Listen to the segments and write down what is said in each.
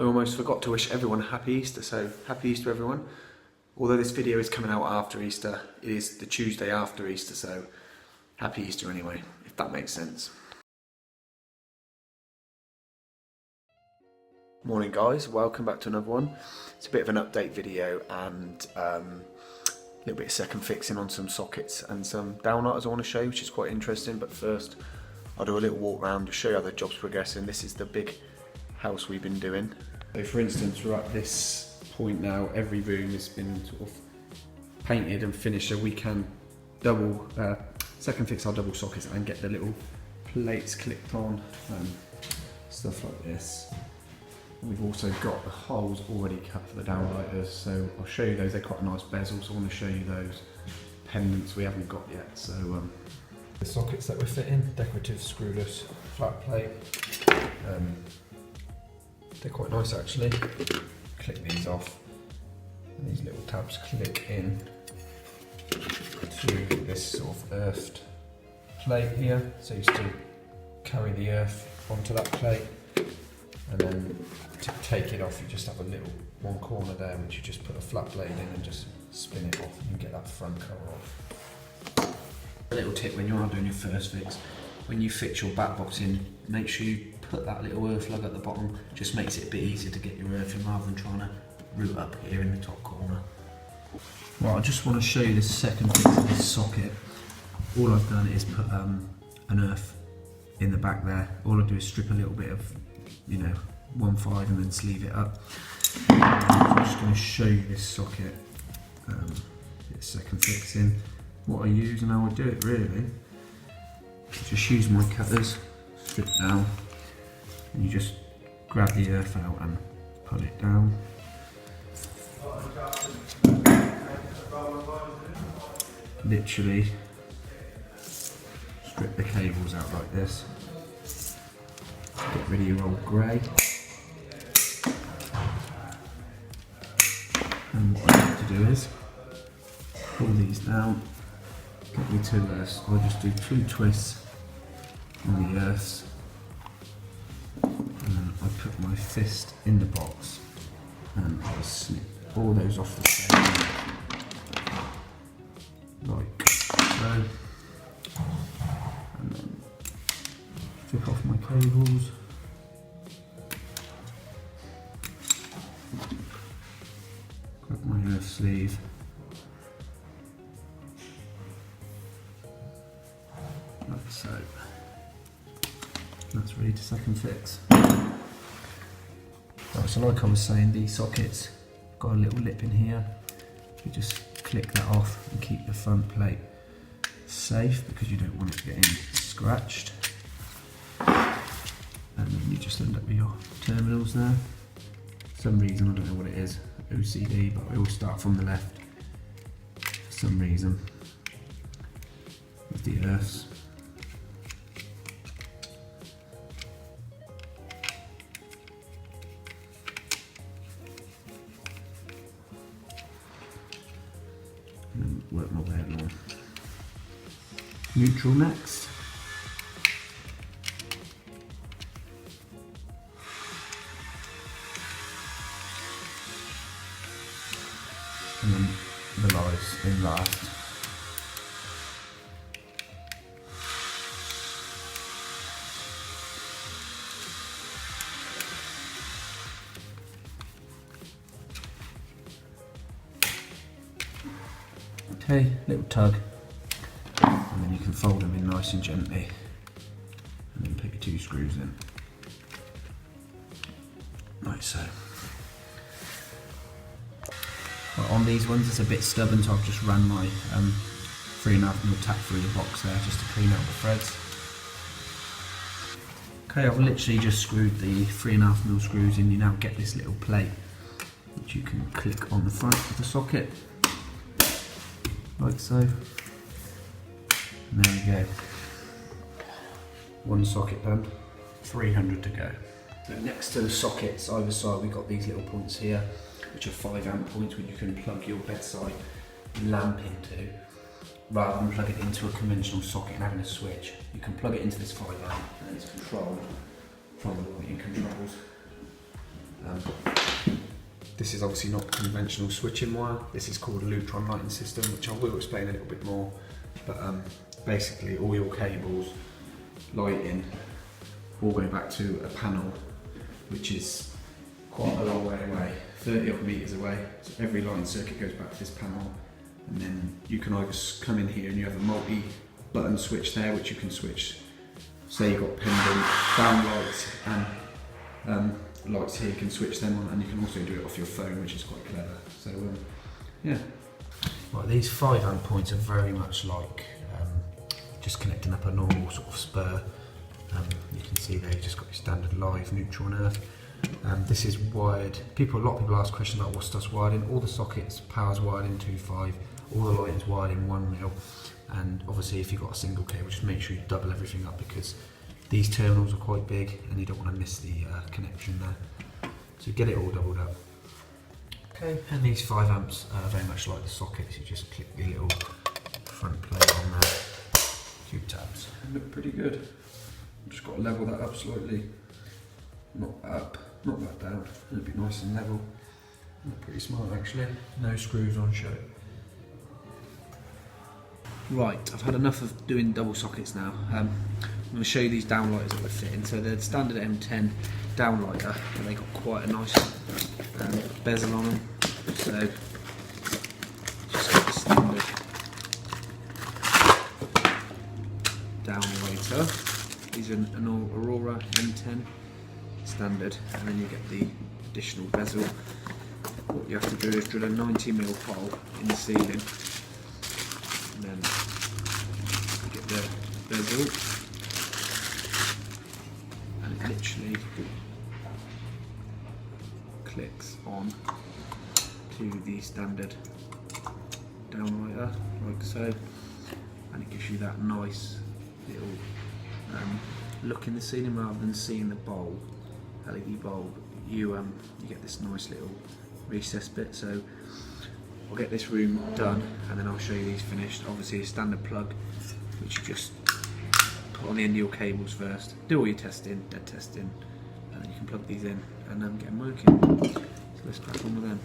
I almost forgot to wish everyone a happy Easter, so happy Easter everyone. Although this video is coming out after Easter, it is the Tuesday after Easter, so happy Easter anyway, if that makes sense. Morning guys, welcome back to another one. It's a bit of an update video and a little bit of second fixing on some sockets and some downlighters I want to show you, which is quite interesting. But first I'll do a little walk around to show you how the job's progressing. This is the big house we've been doing. So for instance, we're at this point now, every room has been sort of painted and finished, so we can second fix our double sockets and get the little plates clicked on and stuff like this. We've also got the holes already cut for the downlighters, so I'll show you those. They're quite a nice bezel, so I want to show you those pendants we haven't got yet. So the sockets that we're fitting, decorative screwless flat plate. They're quite nice actually. Click these off, and these little tabs click in to this sort of earthed plate here, so you still carry the earth onto that plate. And then to take it off, you just have a little one corner there, which you just put a flat blade in and just spin it off, and you get that front cover off. A little tip when you are doing your first fix, when you fix your back box in, make sure you put that little earth lug at the bottom. Just makes it a bit easier to get your earth in rather than trying to root up here in the top corner. Right, I just want to show you this second fix of this socket. All I've done is put an earth in the back there. All I do is strip a little bit of 1/5 and then sleeve it up. I'm just going to show you this socket, it's second fixing, what I use and how I do it really. I just use my cutters, strip down, and you just grab the earth out and pull it down. Literally strip the cables out like this. Get rid of your old grey. And what I like to do is pull these down, get me 2 earths. I'll just do 2 twists on the earths, and then I put my fist in the box and I snip all those off the side, like so. And then strip off my cables. Grab my earth sleeve. Like so. That's ready to second fix. Right, so like I was saying, these sockets got a little lip in here. You just click that off and keep the front plate safe because you don't want it getting scratched. And then you just end up with your terminals there. For some reason, I don't know what it is, OCD, but we always start from the left for some reason with the earths. And then work my way along. Neutral next. And then the lights in last. Okay, little tug, and then you can fold them in nice and gently, and then put your 2 screws in, like so. On these ones it's a bit stubborn, so I've just run my 3.5mm tack through the box there just to clean out the threads. Okay, I've literally just screwed the 3.5mm screws in. You now get this little plate which you can click on the front of the socket, like so. And there we go. 1 socket done, 300 to go. So next to the sockets either side we've got these little points here, which are 5 amp points which you can plug your bedside lamp into, rather than plug it into a conventional socket and having a switch. You can plug it into this 5 amp and it's controlled from the lighting controls. This is obviously not conventional switching wire. This is called a Lutron lighting system, which I will explain a little bit more. But basically all your cables, lighting, all go back to a panel, which is quite a long way away, 30 odd metres away. So every lighting circuit goes back to this panel. And then you can either come in here and you have a multi-button switch there, which you can switch. Say you've got pendant, downlights and lights here, you can switch them on, and you can also do it off your phone, which is quite clever. So yeah. Right, these 5 amp points are very much like just connecting up a normal sort of spur. You can see there, you've just got your standard live neutral and earth. This is wired. A lot of people ask questions about what stuff's wired in. All the sockets, power's wired in 2.5, all the lighting's wired in 1mm. And obviously if you've got a single cable, just make sure you double everything up, because these terminals are quite big and you don't want to miss the connection there. So get it all doubled up. Okay, and these 5 amps are very much like the sockets. You just click the little front plate on there. 2 tabs. Look pretty good. Just got to level that up slightly. Not up, not that down. It'll be nice and level. Look pretty smart actually. No screws on show. Right, I've had enough of doing double sockets now. I'm going to show you these downlighters that we're fitting. So they're the standard M10 downlighter, and they got quite a nice bezel on them. So just got the standard downlighter. These are an Aurora M10 standard, and then you get the additional bezel. What you have to do is drill a 90mm hole in the ceiling, and then you get the bezel, and it literally clicks on to the standard downlighter, like so, and it gives you that nice little look in the ceiling rather than seeing the bulb, LED bulb. You get this nice little recessed bit. So I'll get this room done and then I'll show you these finished. Obviously a standard plug, which you just put on the end of your cables first. Do all your testing, dead testing, and then you can plug these in and get them working. So let's crack on with them.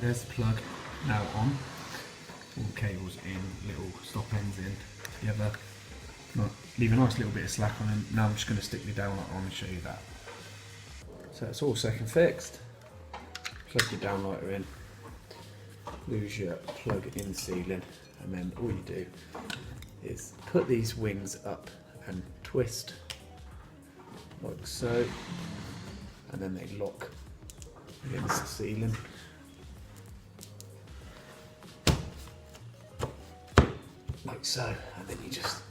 There's the plug now on. All the cables in, little stop ends in together. Leave a nice little bit of slack on them. Now I'm just going to stick the downlight on and show you that. So it's all second fixed. Plug your downlighter in, lose your plug in ceiling, and then all you do is put these wings up and twist like so, and then they lock against the ceiling. Like so, and then you just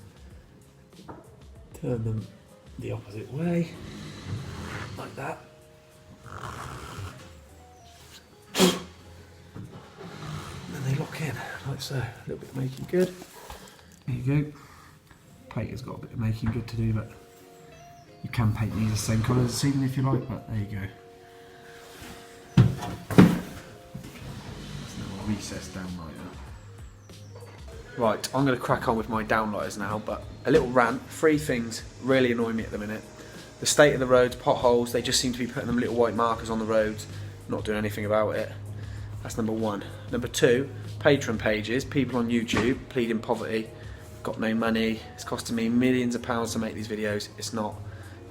turn them the opposite way, like that. And then they lock in, like so. A little bit of making good. There you go. Plate has got a bit of making good to do, but you can paint these the same colour as the ceiling if you like, but there you go. It's a little recessed downlighter. Right, I'm going to crack on with my downlighters now, but a little rant. 3 things really annoy me at the minute. The state of the roads, potholes, they just seem to be putting them little white markers on the roads, not doing anything about it. That's number 1. Number 2, patron pages, people on YouTube pleading poverty, got no money, it's costing me millions of pounds to make these videos. It's not,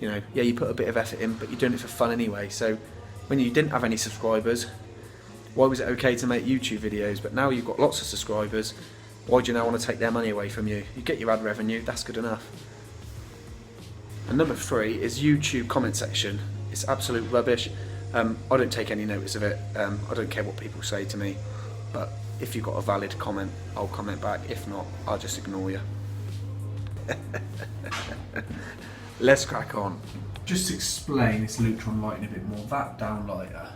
you know, yeah, you put a bit of effort in, but you're doing it for fun anyway. So when you didn't have any subscribers, why was it okay to make YouTube videos? But now you've got lots of subscribers, why do you now want to take their money away from you? You get your ad revenue, that's good enough. And number 3 is YouTube comment section. It's absolute rubbish. I don't take any notice of it. I don't care what people say to me. But if you've got a valid comment, I'll comment back. If not, I'll just ignore you. Let's crack on. Just to explain this Lutron lighting a bit more, that downlighter,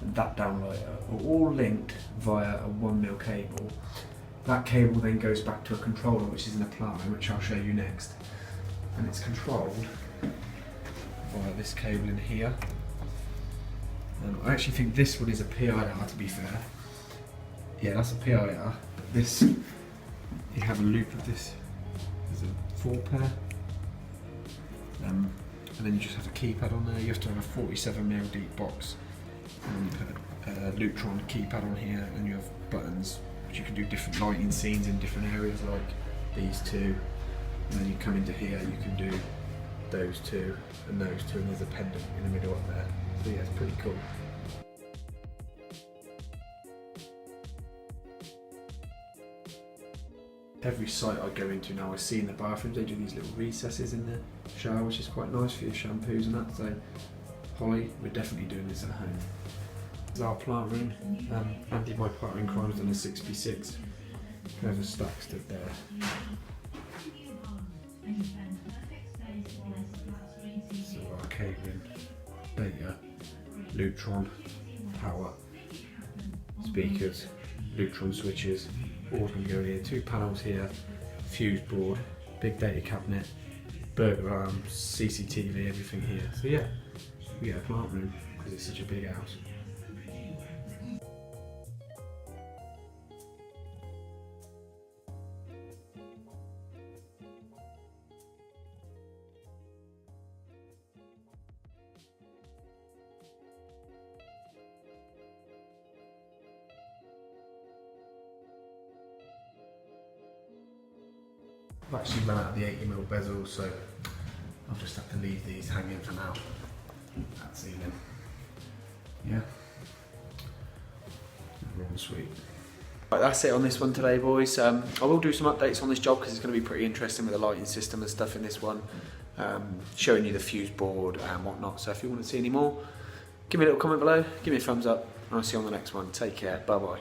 and that downlighter are all linked via a 1mm cable. That cable then goes back to a controller, which is in a plant, which I'll show you next. And it's controlled via this cable in here. I actually think this one is a PIR, to be fair. yeah, that's a PIR. This, you have a loop of this. There's a 4 pair. And then you just have a keypad on there. You have to have a 47mm deep box. And you put a Lutron keypad on here, and you have buttons which you can do different lighting scenes in different areas, like these two. And then you come into here, you can do those two and those two, and there's a pendant in the middle up there. So yeah, it's pretty cool. Every site I go into now, I see in the bathrooms, they do these little recesses in the shower, which is quite nice for your shampoos and that. So, Holly, we're definitely doing this at home. This is our plant room. Andy, my partner in crime, has done a 66. There's a stack stood there. So our cabling, data, Lutron, power, speakers, Lutron switches, all can go here. 2 panels here, fuse board, big data cabinet, burglar alarms, CCTV, everything here. So yeah, we get a plant room because it's such a big house. I've actually run out of the 80mm bezel, so I'll just have to leave these hanging for now. That ceiling. Yeah. Really sweet. Right, that's it on this one today, boys. I will do some updates on this job because it's going to be pretty interesting with the lighting system and stuff in this one. Showing you the fuse board and whatnot. So if you want to see any more, give me a little comment below, give me a thumbs up, and I'll see you on the next one. Take care. Bye bye.